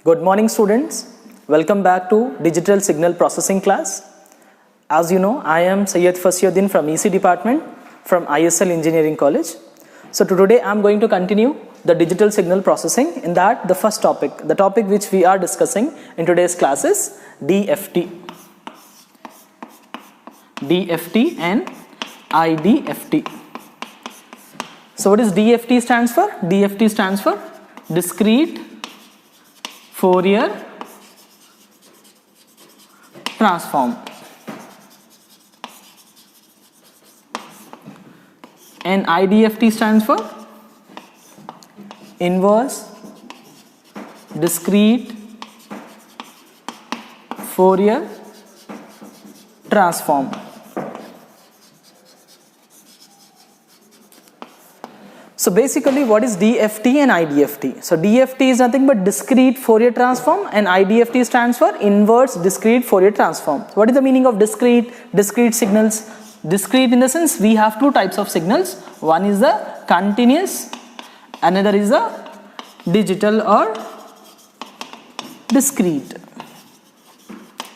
Good morning, students. Welcome back to Digital Signal Processing class. As you know, I am Syed Fasiyuddin from EC department from ISL Engineering College. So today I am going to continue the digital signal processing. In that, the first topic, the topic which we are discussing in today's class is DFT. DFT and IDFT. So what is DFT stands for? DFT stands for Discrete Fourier Transform. And IDFT stands for Inverse Discrete Fourier Transform. So basically, what is DFT and IDFT? So DFT is nothing but discrete Fourier transform, and IDFT stands for inverse discrete Fourier transform. So what is the meaning of discrete? Discrete signals. Discrete in the sense we have two types of signals. One is the continuous, another is the digital or discrete.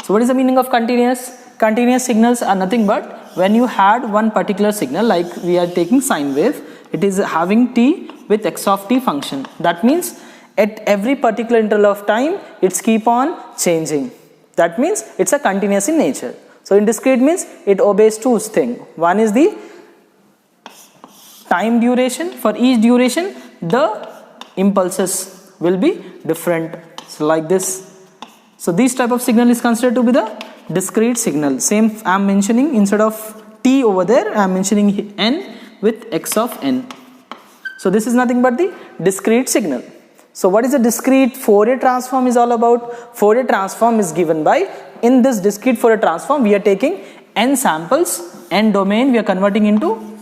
So what is the meaning of continuous? Continuous signals are nothing but when you had one particular signal, like we are taking sine wave, it is having t with x of t function. That means at every particular interval of time it's keep on changing. That means it's a continuous in nature. So in discrete means it obeys two things. One is the time duration. For each duration the impulses will be different. So like this. So this type of signal is considered to be the discrete signal. Same I am mentioning, instead of t over there I am mentioning n with x of n. So this is nothing but the discrete signal. So what is a discrete Fourier transform is all about? Fourier transform is given by, in this discrete Fourier transform we are taking n samples, n domain we are converting into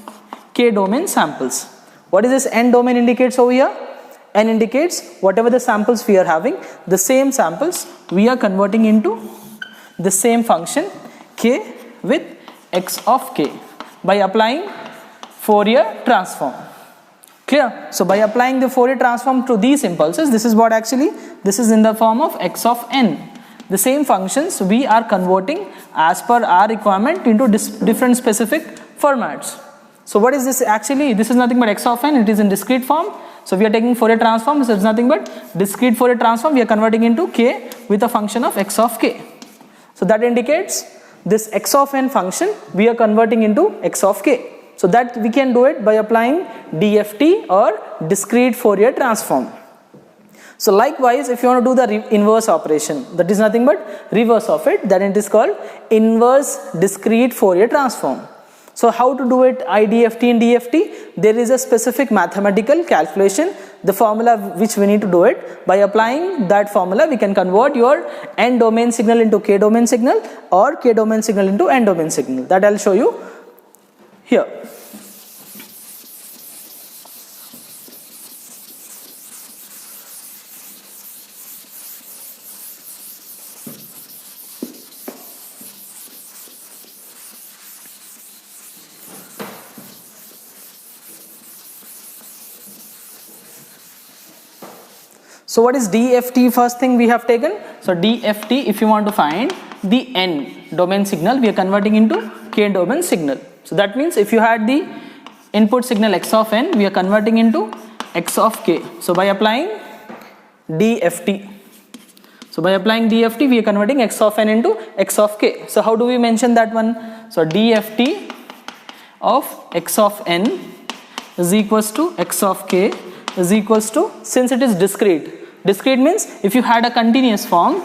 k domain samples. What is this n domain indicates over here? N indicates whatever the samples we are having, the same samples we are converting into the same function k with x of k by applying Fourier transform. Clear? So by applying the Fourier transform to these impulses, this is what actually, this is in the form of x of n. The same functions we are converting as per our requirement into different specific formats. So what is this actually? This is nothing but x of n, it is in discrete form. So we are taking Fourier transform, so it's nothing but discrete Fourier transform we are converting into k with a function of x of k. So that indicates this x of n function we are converting into x of k. So that we can do it by applying DFT or discrete Fourier transform. So likewise, if you want to do the inverse operation, that is nothing but reverse of it, then it is called inverse discrete Fourier transform. So how to do it, IDFT and DFT? There is a specific mathematical calculation, the formula which we need to do it. By applying that formula, we can convert your n domain signal into k domain signal or k domain signal into n domain signal. That I will show you here. So what is DFT? First thing we have taken. So DFT, if you want to find the n domain signal, we are converting into k domain signal. So that means if you had the input signal x of n, we are converting into x of k. So by applying DFT, we are converting x of n into x of k. So how do we mention that one? So DFT of x of n is equals to x of k is equals to, since it is discrete. Discrete means if you had a continuous form,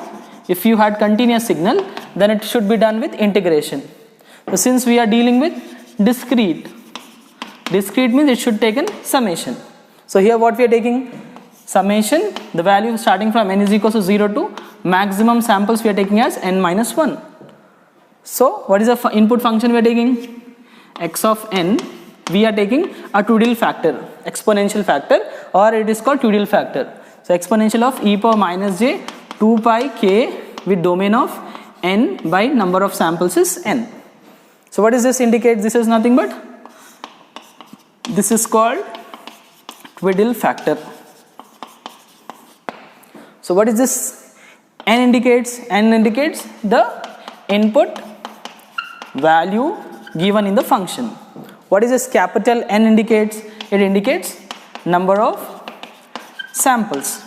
if you had continuous signal, then it should be done with integration. So since we are dealing with discrete means it should take in summation. So here what we are taking? Summation, the value starting from n is equals to 0 to maximum samples we are taking as n minus 1. So what is the input function we are taking? X of n, we are taking a Twiddle factor, exponential factor, or it is called Twiddle factor. So exponential of e power minus j 2 pi k with domain of n by number of samples is n. So what does this indicate? This is nothing but, this is called Twiddle factor. So what is this? N indicates the input value given in the function. What is this capital N indicates? It indicates number of samples.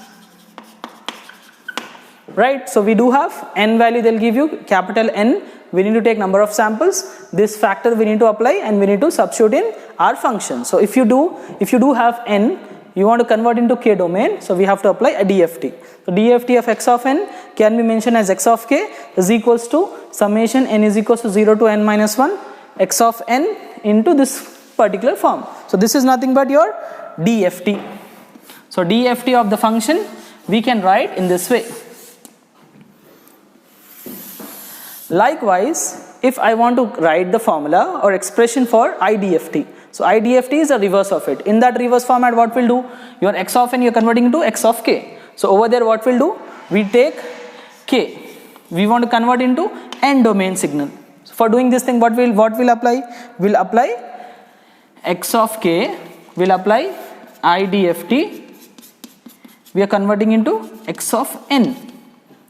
Right? So we do have N value, they'll give you capital N. We need to take number of samples. This factor we need to apply and we need to substitute in our function. So if you do have N, you want to convert into K domain, so we have to apply a DFT. So DFT of x of n can be mentioned as x of k is equals to summation n is equals to 0 to n minus 1 x of n into this particular form. So this is nothing but your DFT. So DFT of the function we can write in this way. Likewise, if I want to write the formula or expression for IDFT, so IDFT is a reverse of it. In that reverse format, what we'll do? Your x of n you're converting into x of k. So over there, what we'll do? We take k. We want to convert into n domain signal. So for doing this thing, what we'll apply? We'll apply x of k. We'll apply IDFT. We are converting into x of n.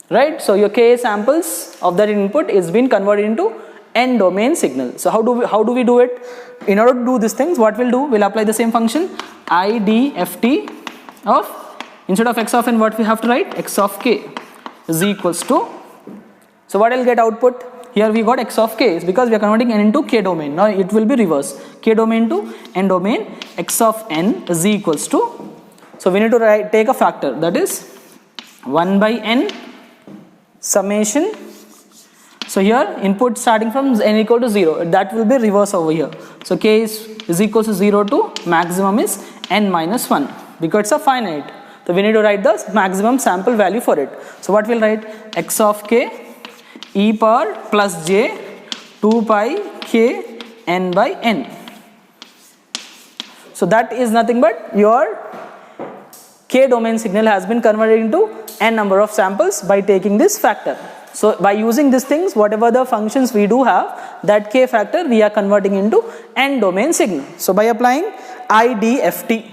Right? So your k samples of that input is being converted into n domain signal. So how do we do it? In order to do these things, what we'll do? We'll apply the same function IDFT of, instead of x of n, what we have to write? X of k is equals to, so what I'll get output? Here we got x of k, is because we are converting n into k domain. Now it will be reverse. K domain to n domain, x of n is equals to, so we need to take a factor, that is 1 by n summation. So here input starting from n equal to 0, that will be reverse over here. So k is equal to 0 to maximum is n minus 1, because it's a finite. So we need to write the maximum sample value for it. So what we'll write? X of k e power plus j 2 pi k n by n. So that is nothing but your k domain signal has been converted into n number of samples by taking this factor. So by using these things, whatever the functions we do have, that k factor we are converting into n domain signal. So by applying IDFT,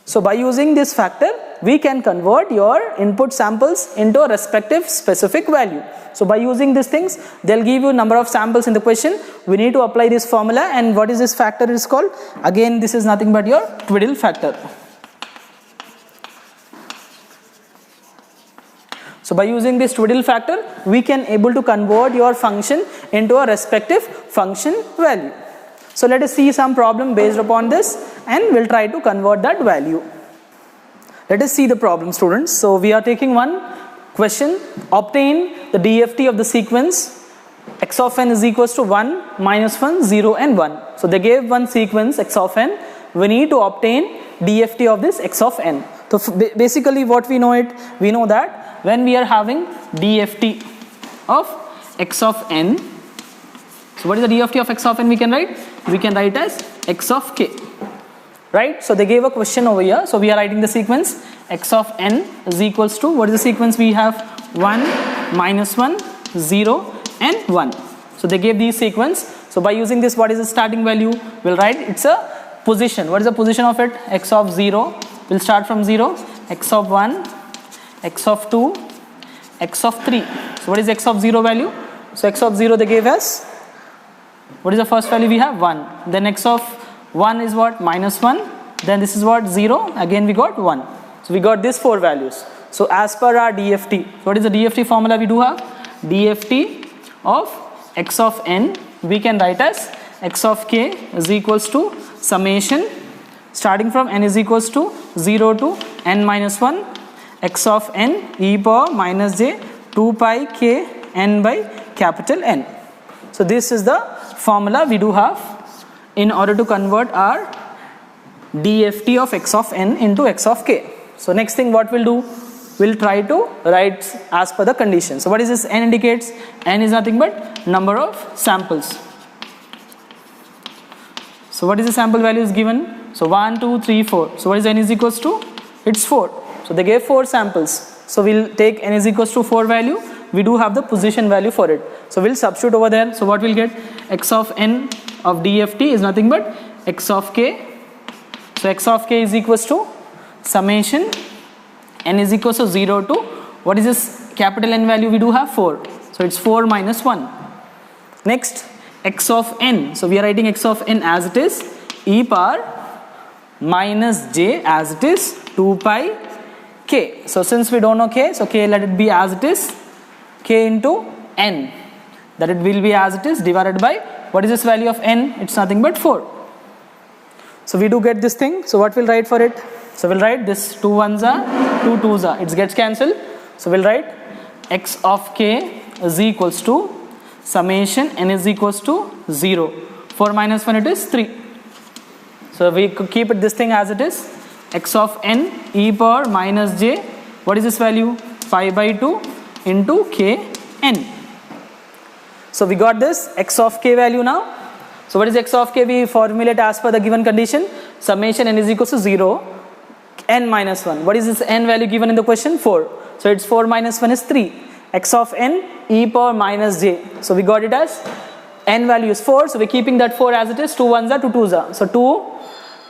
so by using this factor, we can convert your input samples into a respective specific value. So by using these things, they'll give you number of samples in the question. We need to apply this formula, and what is this factor is called? Again, this is nothing but your Twiddle factor. So by using this Twiddle factor, we can able to convert your function into a respective function value. So let us see some problem based upon this, and we'll try to convert that value. Let us see the problem, students. So we are taking one question. Obtain the DFT of the sequence x of n is equals to 1, minus 1, 0 and 1. So they gave one sequence x of n. We need to obtain DFT of this x of n. So basically what we know that when we are having DFT of x of n, so what is the DFT of x of n we can write? We can write as x of k. Right? So they gave a question over here. So we are writing the sequence x of n is equals to, what is the sequence we have? 1, minus 1, 0 and 1. So they gave these sequence. So by using this, what is the starting value? We'll write it's a position. What is the position of it? X of 0. We'll start from 0. X of 1, x of 2, x of 3. So what is x of 0 value? So x of 0 they gave us, what is the first value we have? 1. Then x of 1 is what? Minus 1. Then this is what? 0. Again we got 1. So we got these 4 values. So as per our DFT, what is the DFT formula we do have? DFT of x of n we can write as x of k is equals to summation starting from n is equals to 0 to n minus 1 x of n e power minus j 2 pi k n by capital N. So this is the formula we do have in order to convert our DFT of x of n into x of k. So next thing what we'll do, we'll try to write as per the condition. So what is this n indicates? N is nothing but number of samples. So what is the sample value is given? So 1, 2, 3, 4. So what is n is equals to? It's 4. So they gave 4 samples. So we'll take n is equals to 4 value. We do have the position value for it. So we'll substitute over there. So what we'll get? X of n of DFT is nothing but x of k. So x of k is equals to summation n is equals to 0 to, what is this capital N value we do have? 4. So it's 4 minus 1. Next, x of n. So we are writing x of n as it is, e power minus j as it is 2 pi k. So since we don't know k, so k let it be as it is, k into n, that it will be as it is divided by, what is this value of n? It's nothing but 4. So we do get this thing. So what we'll write for it? So we'll write this 2 1s are 2 2s are, it gets cancelled. So we'll write x of k is equals to summation n is equals to 0. 4 minus 1 it is 3. So we could keep it this thing as it is, x of n e power minus j, what is this value? Pi by 2 into k n. So we got this x of k value now. So what is x of k? We formulate as per the given condition, summation n is equals to 0, n minus 1. What is this n value given in the question? 4. So it's 4 minus 1 is 3. X of n e power minus j. So we got it as n value is 4. So we're keeping that 4 as it is. 2 1s are 2 2s are. So 2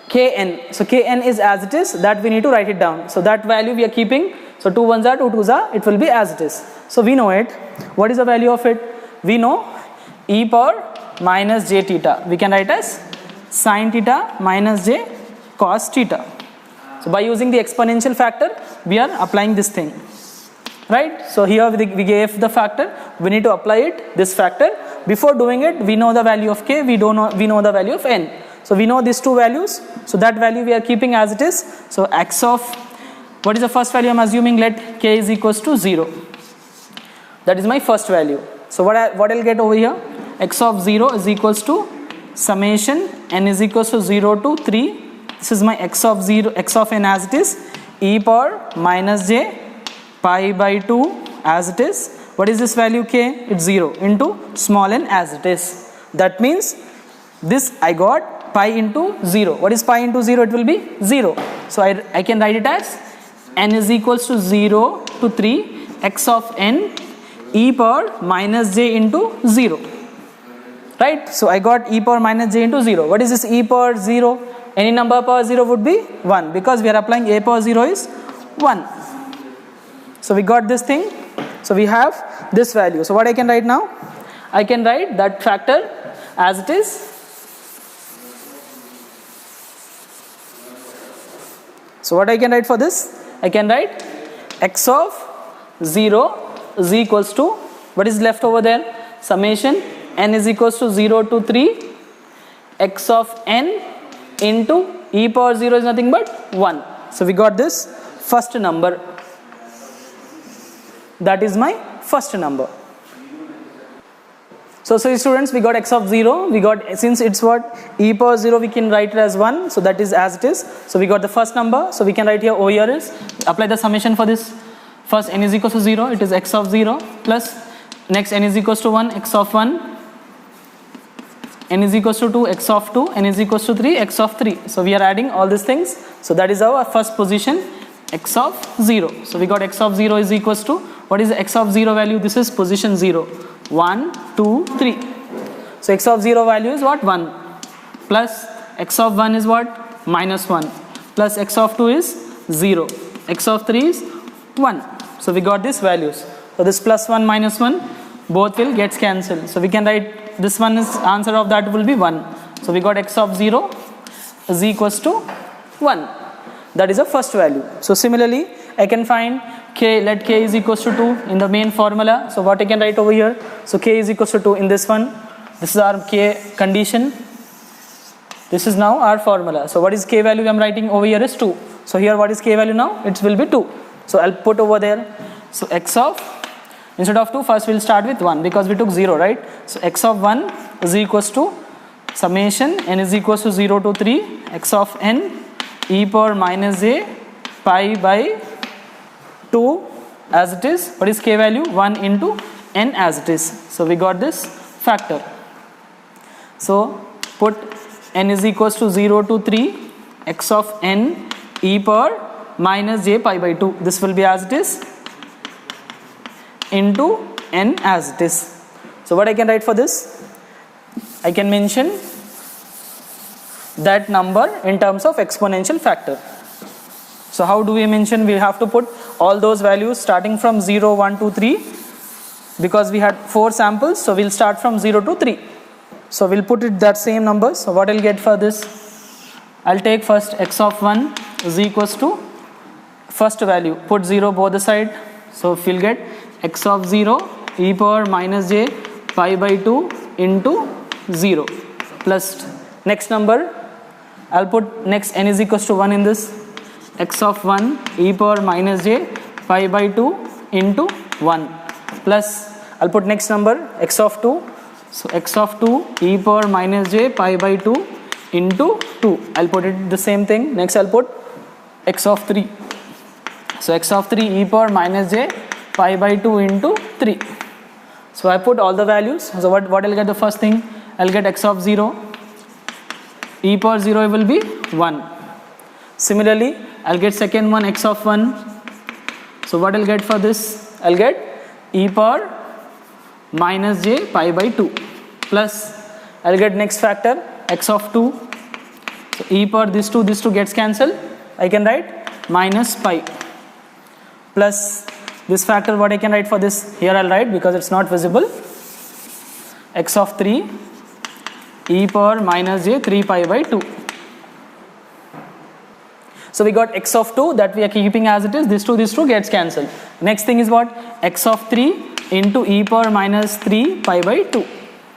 kn. So kn is as it is. That we need to write it down. So that value we are keeping. So 2 1s are 2 2s are. It will be as it is. So we know it. What is the value of it? We know e power minus j theta. We can write as sin theta minus j cos theta. So by using the exponential factor, we are applying this thing, right? So here we gave the factor, we need to apply it, this factor. Before doing it, we know the value of k, we know the value of n. So we know these two values, so that value we are keeping as it is. So x of, what is the first value? I'm assuming let k is equals to 0. That is my first value. So what I'll get over here? X of 0 is equals to summation n is equals to 0 to 3. This is my x of 0, x of n as it is, e power minus j pi by 2 as it is. What is this value k? It's 0 into small n as it is. That means this I got pi into 0. What is pi into 0? It will be 0. So I can write it as n is equals to 0 to 3 x of n e power minus j into 0. Right? So I got e power minus j into 0. What is this e power 0? Any number power 0 would be 1 because we are applying a power 0 is 1. So we got this thing. So we have this value. So what I can write now? I can write that factor as it is. So what I can write for this? I can write x of 0 is equals to, what is left over there? Summation n is equals to 0 to 3 x of n into e power 0 is nothing but 1. So we got this first number. That is my first number. So students, we got x of 0. We got, since it's what? E power 0, we can write it as 1. So that is as it is. So we got the first number. So we can write here over here is, apply the summation for this. First n is equals to 0. It is x of 0 plus next n is equals to 1 x of 1. N is equals to 2 x of 2, n is equals to 3 x of 3. So we are adding all these things. So that is our first position, x of 0. So we got x of 0 is equals to, what is the x of 0 value? This is position 0. 1, 2, 3. So x of 0 value is what? 1. Plus x of 1 is what? Minus 1. Plus x of 2 is 0. X of 3 is 1. So we got these values. So this plus 1 minus 1, both will get cancelled. So we can write, this one is answer of that will be 1. So we got x of 0 is equals to 1. That is the first value. So similarly, I can find k, let k is equals to 2 in the main formula. So what I can write over here? So k is equals to 2 in this one. This is our k condition. This is now our formula. So what is k value I am writing over here is 2. So here what is k value now? It will be 2. So I'll put over there. So x of, instead of 2, first we'll start with 1 because we took 0, right? So x of 1 is equals to summation n is equals to 0 to 3 x of n e power minus j pi by 2 as it is. What is k value? 1 into n as it is. So we got this factor. So put n is equals to 0 to 3 x of n e power minus j pi by 2. This will be as it is into n as it is. So what I can write for this? I can mention that number in terms of exponential factor. So how do we mention? We have to put all those values starting from 0, 1, 2, 3, because we had 4 samples, so we'll start from 0 to 3. So we'll put it that same number. So what I'll get for this, I'll take first x of 1 is equals to first value, put 0 both the side, so we'll get x of 0 e power minus j pi by 2 into 0 plus next number, I'll put next n is equals to 1 in this, x of 1 e power minus j pi by 2 into 1 plus I'll put next number x of 2, so x of 2 e power minus j pi by 2 into 2, I'll put it the same thing. Next I'll put x of 3, so x of 3 e power minus j pi by 2 into 3. So I put all the values. So what I'll get the first thing, I'll get x of 0 e power 0 will be 1. Similarly I'll get second one x of 1. So what I'll get for this, I'll get e power minus j pi by 2 plus I'll get next factor x of 2. So e power this 2 gets cancelled, I can write minus pi plus this factor, what I can write for this, here I'll write because it's not visible, x of 3 e power minus j 3 pi by 2. So we got x of 2 that we are keeping as it is, this 2 gets cancelled. Next thing is what, x of 3 into e power minus 3 pi by 2.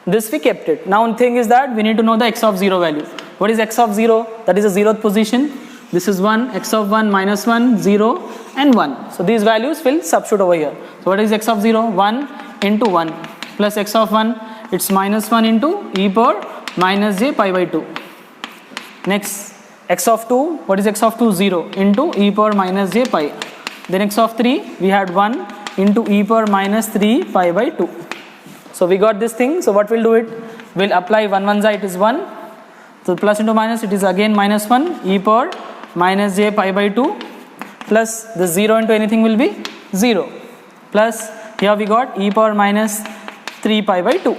This we kept it. Now the thing is that we need to know the x of 0 value. What is x of 0? That is the 0th position. This is 1, x of 1 minus 1, 0 and 1. So these values will substitute over here. So what is x of 0? 1 into 1 plus x of 1, it's minus 1 into e power minus j pi by 2. Next x of 2, what is x of 2? 0 into e power minus j pi. Then x of 3, we had 1 into e power minus 3 pi by 2. So we got this thing. So what we'll do it, we'll apply 1 side, it is 1. So plus into minus, it is again minus 1 e power minus j pi by 2 plus the 0 into anything will be 0 plus here we got e power minus 3 pi by 2.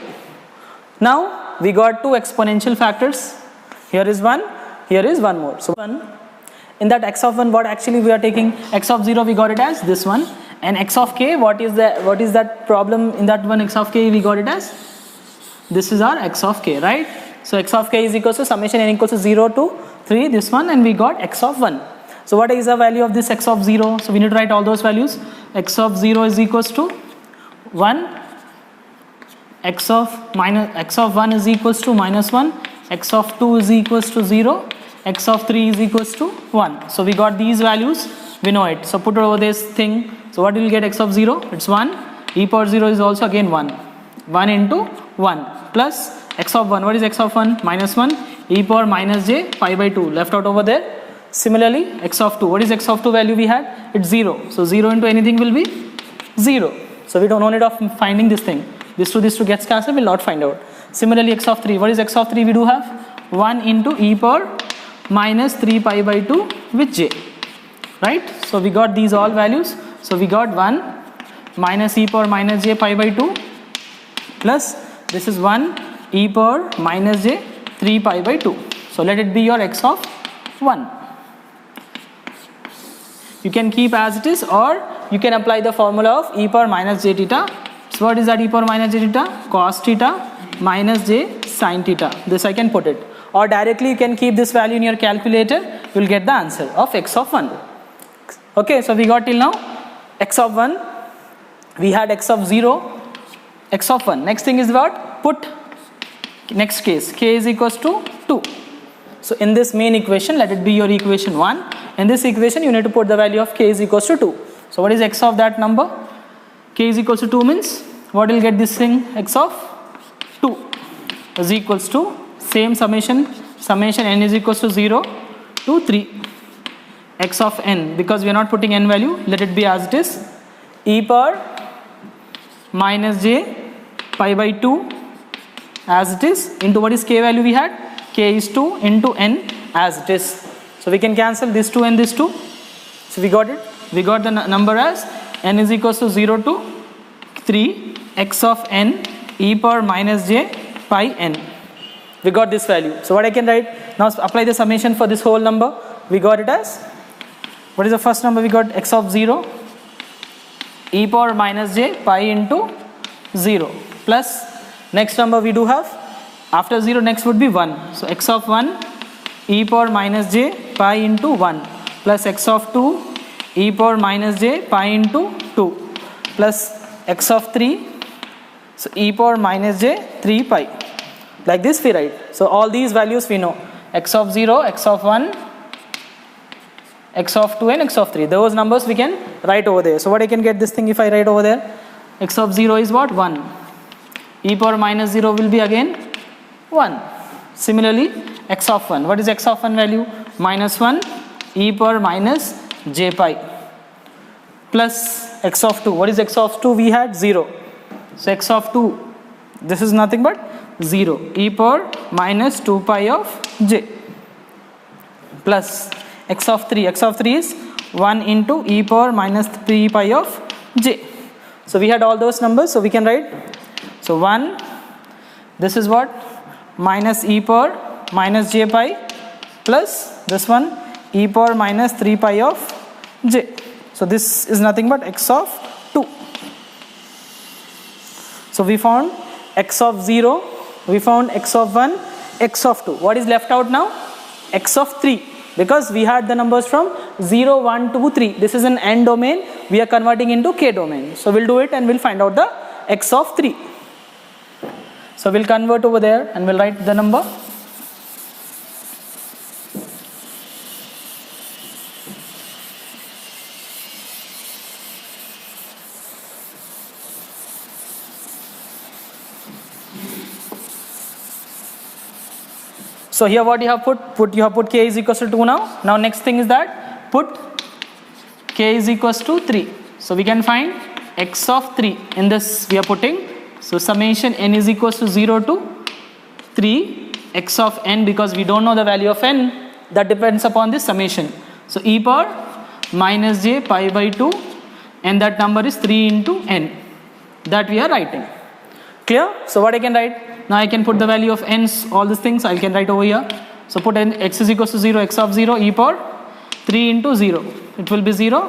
Now we got 2 exponential factors. Here is 1, here is 1 more. So 1 in that x of 1, what actually we are taking, x of 0 we got it as this one, and x of k, what is that problem in that one, x of k we got it as, this is our x of k, right? So x of k is equals to summation n equals to 0 to 3, this one, and we got x of 1. So what is the value of this x of 0? So we need to write all those values. X of 0 is equals to 1, x of 1 is equals to minus 1, x of 2 is equals to 0, x of 3 is equals to 1. So we got these values, we know it. So put over this thing. So what will get x of 0? It's 1. E power 0 is also again 1. 1 into 1 plus x of 1. What is x of 1? Minus 1 e power minus j pi by 2 left out over there. Similarly x of 2. What is x of 2 value we had? It's 0. So 0 into anything will be 0. So we don't know need of finding this thing. This 2 gets cancelled, we'll not find out. Similarly x of 3. What is x of 3? We do have 1 into e power minus 3 pi by 2 with j. Right? So we got these all values. So we got 1 minus e power minus j pi by 2 plus this is 1 e power minus j 3 pi by 2. So let it be your x of 1. You can keep as it is, or you can apply the formula of e power minus j theta. So what is that e power minus j theta? Cos theta minus j sin theta. This I can put it. Or directly you can keep this value in your calculator. You will get the answer of x of 1. Okay, so we got till now x of 1. We had x of 0, x of 1. Next thing is what? Put next case, k is equals to 2. So in this main equation, let it be your equation 1. In this equation, you need to put the value of k is equals to 2. So what is x of that number? K is equals to 2 means, what will get this thing? X of 2 is equals to same summation n is equals to 0 to 3. X of n, because we are not putting n value, let it be as it is. E power minus j pi by 2 as it is into what is k value we had? K is 2 into n as it is. So we can cancel this 2 and this 2. So we got it. We got the number as n is equals to 0 to 3 x of n e power minus j pi n. We got this value. So what I can write? Now apply the summation for this whole number. We got it as, what is the first number we got? X of 0 e power minus j pi into 0 plus next number we do have after 0 next would be 1. So x of 1 e power minus j pi into 1 plus x of 2 e power minus j pi into 2 plus x of 3 so e power minus j 3 pi. Like this we write. So all these values we know. X of 0, x of 1, x of 2 and x of 3. Those numbers we can write over there. So what I can get this thing if I write over there? X of 0 is what? 1. E power minus 0 will be again 1. Similarly x of 1. What is x of 1 value? Minus 1 e power minus j pi plus x of 2. What is x of 2? We had 0. So x of 2, this is nothing but 0 e power minus 2 pi of j plus x of 3. X of 3 is 1 into e power minus 3 pi of j. So we had all those numbers, so we can write. So 1, this is what? Minus e power minus j pi plus this one e power minus 3 pi of j. So this is nothing but x of 2. So we found x of 0, we found x of 1, x of 2. What is left out now? X of 3. Because we had the numbers from 0, 1, 2, 3. This is an n domain. We are converting into k domain. So we'll do it and we'll find out the x of 3. So we'll convert over there and we'll write the number. So here what you have put you have put k is equals to 2 now. Now next thing is that put k is equals to 3. So we can find x of 3 in this we are putting. So summation n is equals to 0 to 3 x of n, because we don't know the value of n, that depends upon this summation. So e power minus j pi by 2 and that number is 3 into n that we are writing. Clear? So what I can write? Now I can put the value of n's, all these things I can write over here. So put n, x is equals to 0, x of 0 e power 3 into 0. It will be 0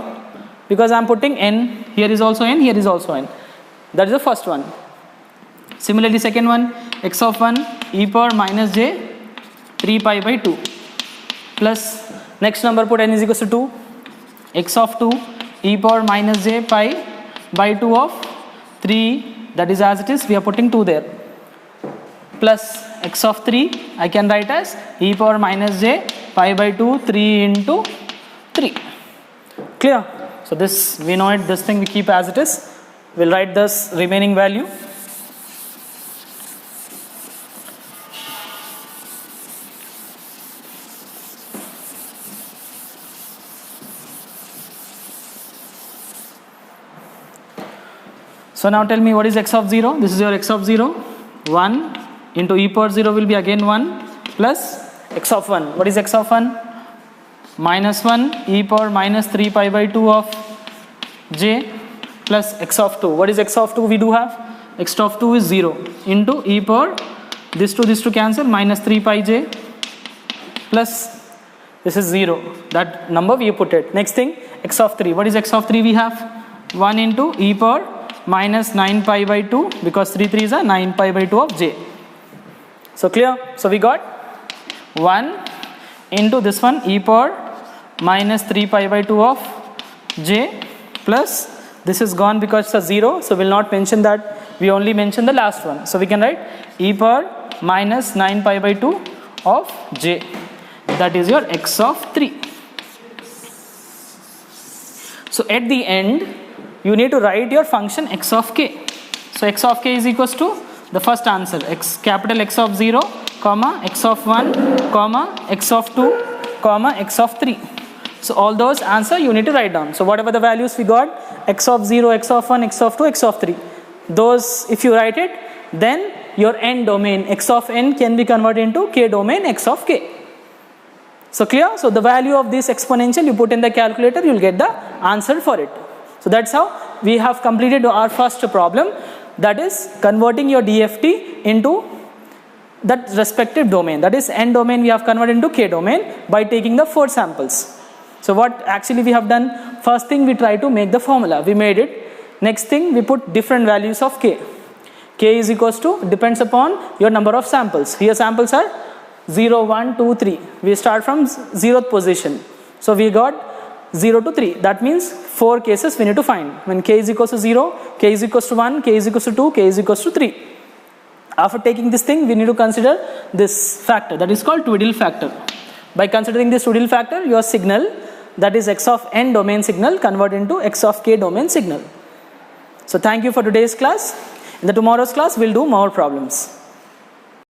because I am putting n, here is also n, here is also n. That is the first one. Similarly second one, x of 1 e power minus j 3 pi by 2 plus next number put n is equals to 2, x of 2 e power minus j pi by 2 of 3, that is as it is, we are putting 2 there, plus x of 3 I can write as e power minus j pi by 2 3 into 3. Clear? So this we know it, this thing we keep as it is. We'll write this remaining value. So now tell me what is x of 0? This is your x of 0. 1 into e power 0 will be again 1 plus x of 1. What is x of 1? Minus 1 e power minus 3 pi by 2 of j plus x of 2. What is x of 2? We do have x of 2 is 0 into e power this to cancel minus 3 pi j plus this is 0. That number we put it. Next thing x of 3. What is x of 3? We have 1 into e power minus 9 pi by 2 because 3 3s are 9 pi by 2 of j. So clear? So we got 1 into this one e power minus 3 pi by 2 of j plus this is gone because it's a 0, so we'll not mention that, we only mention the last one. So we can write e power minus 9 pi by 2 of j, that is your x of 3. So at the end you need to write your function x of k. So x of k is equals to the first answer, x capital X of 0 comma x of 1 comma x of 2 comma x of 3. So all those answer you need to write down. So whatever the values we got, x of 0, x of 1, x of 2, x of 3, those if you write it, then your n domain x of n can be converted into k domain x of k. So clear? So the value of this exponential you put in the calculator, you will get the answer for it. So that's how we have completed our first problem, that is converting your DFT into that respective domain, that is n domain we have converted into k domain by taking the 4 samples. So what actually we have done, first thing we try to make the formula, we made it. Next thing we put different values of k. K is equals to, depends upon your number of samples. Here samples are 0, 1, 2, 3. We start from 0th position. So we got 0 to 3. That means 4 cases we need to find. When k is equals to 0, k is equals to 1, k is equals to 2, k is equals to 3. After taking this thing, we need to consider this factor, that is called Twiddle factor. By considering this Twiddle factor, your signal, that is x of n domain signal, convert into x of k domain signal. So thank you for today's class. In the tomorrow's class, we'll do more problems.